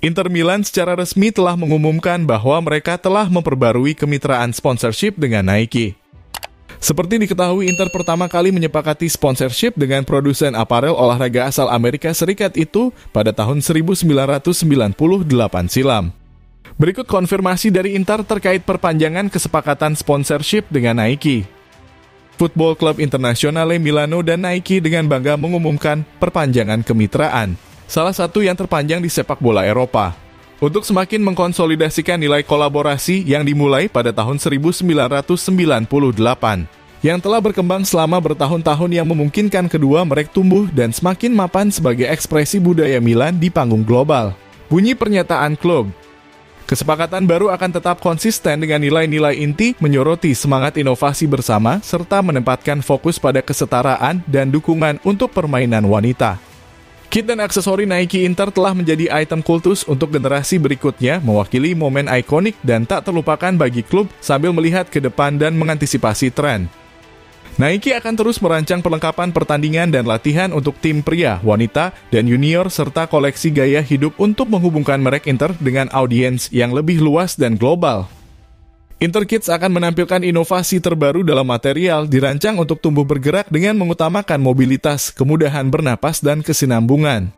Inter Milan secara resmi telah mengumumkan bahwa mereka telah memperbarui kemitraan sponsorship dengan Nike. Seperti diketahui, Inter pertama kali menyepakati sponsorship dengan produsen aparel olahraga asal Amerika Serikat itu pada tahun 1998 silam. Berikut konfirmasi dari Inter terkait perpanjangan kesepakatan sponsorship dengan Nike. Football Club Internazionale Milano dan Nike dengan bangga mengumumkan perpanjangan kemitraan, salah satu yang terpanjang di sepak bola Eropa, untuk semakin mengkonsolidasikan nilai kolaborasi yang dimulai pada tahun 1998, yang telah berkembang selama bertahun-tahun yang memungkinkan kedua merek tumbuh dan semakin mapan sebagai ekspresi budaya Milan di panggung global. Bunyi pernyataan klub. Kesepakatan baru akan tetap konsisten dengan nilai-nilai inti, menyoroti semangat inovasi bersama, serta menempatkan fokus pada kesetaraan dan dukungan untuk permainan wanita. Kit dan aksesori Nike Inter telah menjadi item kultus untuk generasi berikutnya, mewakili momen ikonik dan tak terlupakan bagi klub sambil melihat ke depan dan mengantisipasi tren. Nike akan terus merancang perlengkapan pertandingan dan latihan untuk tim pria, wanita, dan junior serta koleksi gaya hidup untuk menghubungkan merek Inter dengan audiens yang lebih luas dan global. Inter Kids akan menampilkan inovasi terbaru dalam material dirancang untuk tumbuh bergerak dengan mengutamakan mobilitas, kemudahan bernapas, dan kesinambungan.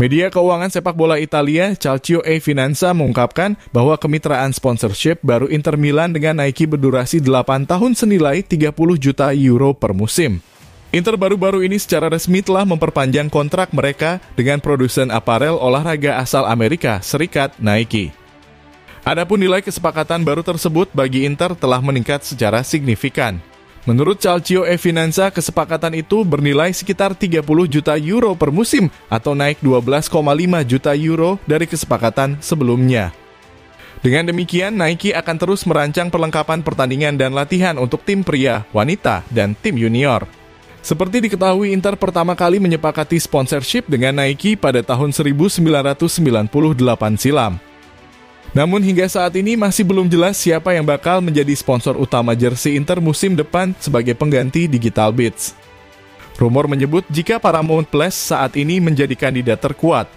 Media keuangan sepak bola Italia, Calcio e Finanza, mengungkapkan bahwa kemitraan sponsorship baru Inter Milan dengan Nike berdurasi 8 tahun senilai 30 juta euro per musim. Inter baru-baru ini secara resmi telah memperpanjang kontrak mereka dengan produsen aparel olahraga asal Amerika Serikat, Nike. Adapun nilai kesepakatan baru tersebut bagi Inter telah meningkat secara signifikan. Menurut Calcio e Finanza, kesepakatan itu bernilai sekitar 30 juta euro per musim atau naik 12,5 juta euro dari kesepakatan sebelumnya. Dengan demikian, Nike akan terus merancang perlengkapan pertandingan dan latihan untuk tim pria, wanita, dan tim junior. Seperti diketahui, Inter pertama kali menyepakati sponsorship dengan Nike pada tahun 1998 silam. Namun hingga saat ini masih belum jelas siapa yang bakal menjadi sponsor utama jersey Inter musim depan sebagai pengganti Digital Beats. Rumor menyebut jika Paramount Plus saat ini menjadi kandidat terkuat.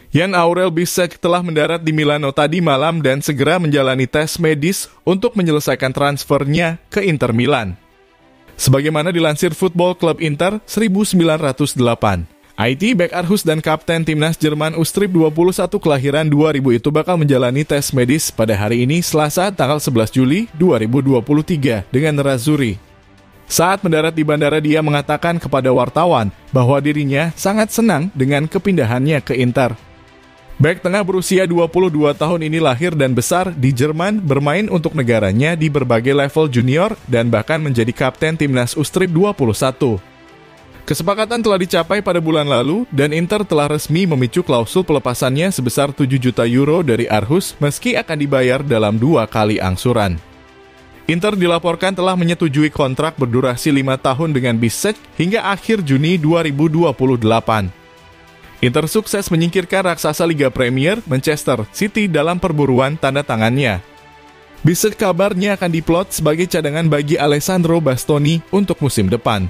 Jan Aurel Bisek telah mendarat di Milano tadi malam dan segera menjalani tes medis untuk menyelesaikan transfernya ke Inter Milan. Sebagaimana dilansir Football Club Inter 1908, IT bek Aarhus dan kapten timnas Jerman Ustrip 21 kelahiran 2000 itu bakal menjalani tes medis pada hari ini Selasa tanggal 11 Juli 2023 dengan Nerazzurri. Saat mendarat di bandara, dia mengatakan kepada wartawan bahwa dirinya sangat senang dengan kepindahannya ke Inter. Bek tengah berusia 22 tahun ini lahir dan besar di Jerman, bermain untuk negaranya di berbagai level junior dan bahkan menjadi kapten timnas Ustrip 21. Kesepakatan telah dicapai pada bulan lalu dan Inter telah resmi memicu klausul pelepasannya sebesar 7 juta euro dari Aarhus meski akan dibayar dalam 2 kali angsuran. Inter dilaporkan telah menyetujui kontrak berdurasi 5 tahun dengan Bisek hingga akhir Juni 2028. Inter sukses menyingkirkan raksasa Liga Premier Manchester City dalam perburuan tanda tangannya. Bisek kabarnya akan diplot sebagai cadangan bagi Alessandro Bastoni untuk musim depan.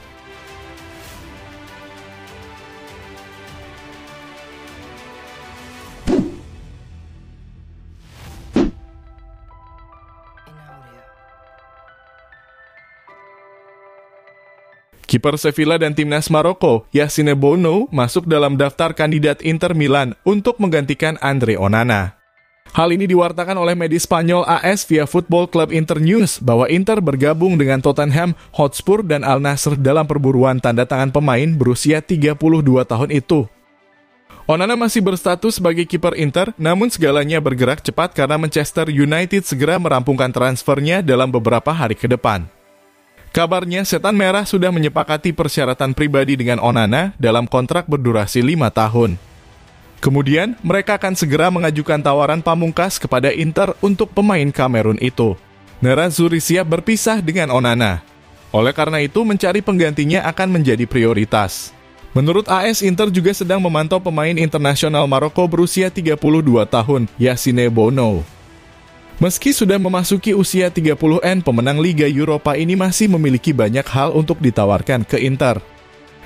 Kiper Sevilla dan timnas Maroko, Yassine Bounou, masuk dalam daftar kandidat Inter Milan untuk menggantikan Andre Onana. Hal ini diwartakan oleh media Spanyol AS via Football Club Inter News bahwa Inter bergabung dengan Tottenham Hotspur dan Al Nassr dalam perburuan tanda tangan pemain berusia 32 tahun itu. Onana masih berstatus sebagai kiper Inter, namun segalanya bergerak cepat karena Manchester United segera merampungkan transfernya dalam beberapa hari ke depan. Kabarnya, Setan Merah sudah menyepakati persyaratan pribadi dengan Onana dalam kontrak berdurasi 5 tahun. Kemudian, mereka akan segera mengajukan tawaran pamungkas kepada Inter untuk pemain Kamerun itu. Nerazzurri siap berpisah dengan Onana. Oleh karena itu, mencari penggantinya akan menjadi prioritas. Menurut AS, Inter juga sedang memantau pemain internasional Maroko berusia 32 tahun, Yassine Bounou. Meski sudah memasuki usia 30-an, pemenang Liga Eropa ini masih memiliki banyak hal untuk ditawarkan ke Inter.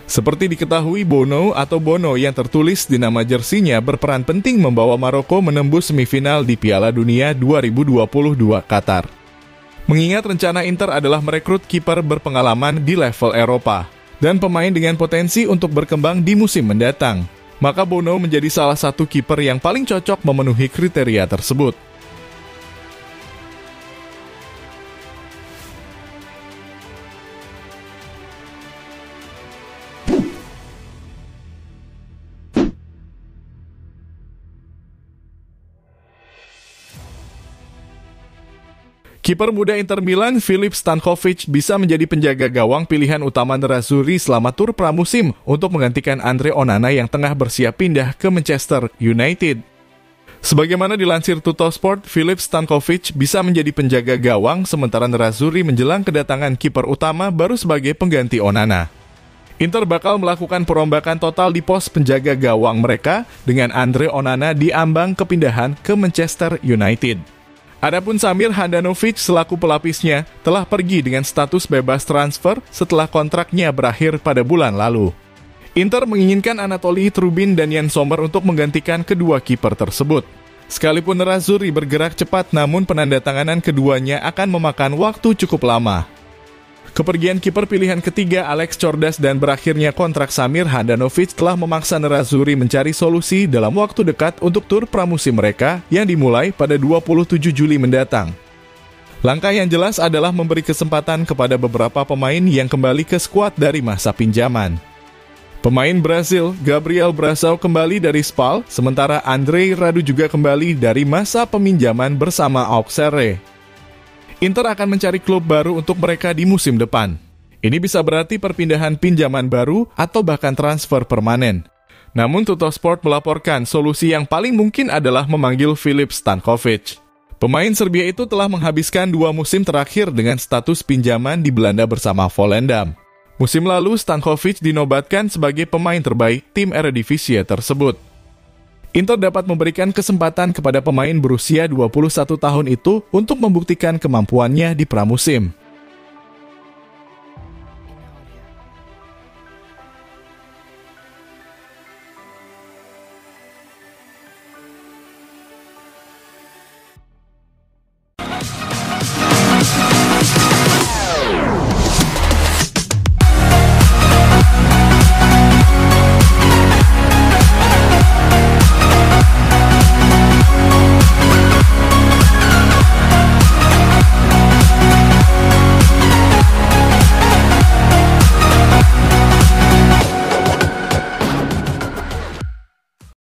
Seperti diketahui, Bounou atau Bono yang tertulis di nama jersinya berperan penting membawa Maroko menembus semifinal di Piala Dunia 2022 Qatar. Mengingat rencana Inter adalah merekrut kiper berpengalaman di level Eropa dan pemain dengan potensi untuk berkembang di musim mendatang, maka Bono menjadi salah satu kiper yang paling cocok memenuhi kriteria tersebut. Kiper muda Inter Milan, Filip Stankovic, bisa menjadi penjaga gawang pilihan utama Nerazzurri selama tur pramusim untuk menggantikan Andre Onana yang tengah bersiap pindah ke Manchester United. Sebagaimana dilansir Tuttosport, Filip Stankovic bisa menjadi penjaga gawang sementara Nerazzurri menjelang kedatangan kiper utama baru sebagai pengganti Onana. Inter bakal melakukan perombakan total di pos penjaga gawang mereka dengan Andre Onana diambang kepindahan ke Manchester United. Adapun Samir Handanovic selaku pelapisnya telah pergi dengan status bebas transfer setelah kontraknya berakhir pada bulan lalu. Inter menginginkan Anatoli Trubin dan Yann Sommer untuk menggantikan kedua kiper tersebut. Sekalipun Nerazzurri bergerak cepat, namun penandatanganan keduanya akan memakan waktu cukup lama. Kepergian kiper pilihan ketiga Alex Cordas dan berakhirnya kontrak Samir Handanovic telah memaksa Nerazzurri mencari solusi dalam waktu dekat untuk tur pramusim mereka yang dimulai pada 27 Juli mendatang. Langkah yang jelas adalah memberi kesempatan kepada beberapa pemain yang kembali ke skuad dari masa pinjaman. Pemain Brasil, Gabriel Brasão kembali dari Spal, sementara Andrei Radu juga kembali dari masa peminjaman bersama Auxerre. Inter akan mencari klub baru untuk mereka di musim depan. Ini bisa berarti perpindahan pinjaman baru atau bahkan transfer permanen. Namun Tuttosport melaporkan solusi yang paling mungkin adalah memanggil Filip Stankovic. Pemain Serbia itu telah menghabiskan 2 musim terakhir dengan status pinjaman di Belanda bersama Volendam. Musim lalu Stankovic dinobatkan sebagai pemain terbaik tim Eredivisie tersebut. Inter dapat memberikan kesempatan kepada pemain berusia 21 tahun itu untuk membuktikan kemampuannya di pramusim.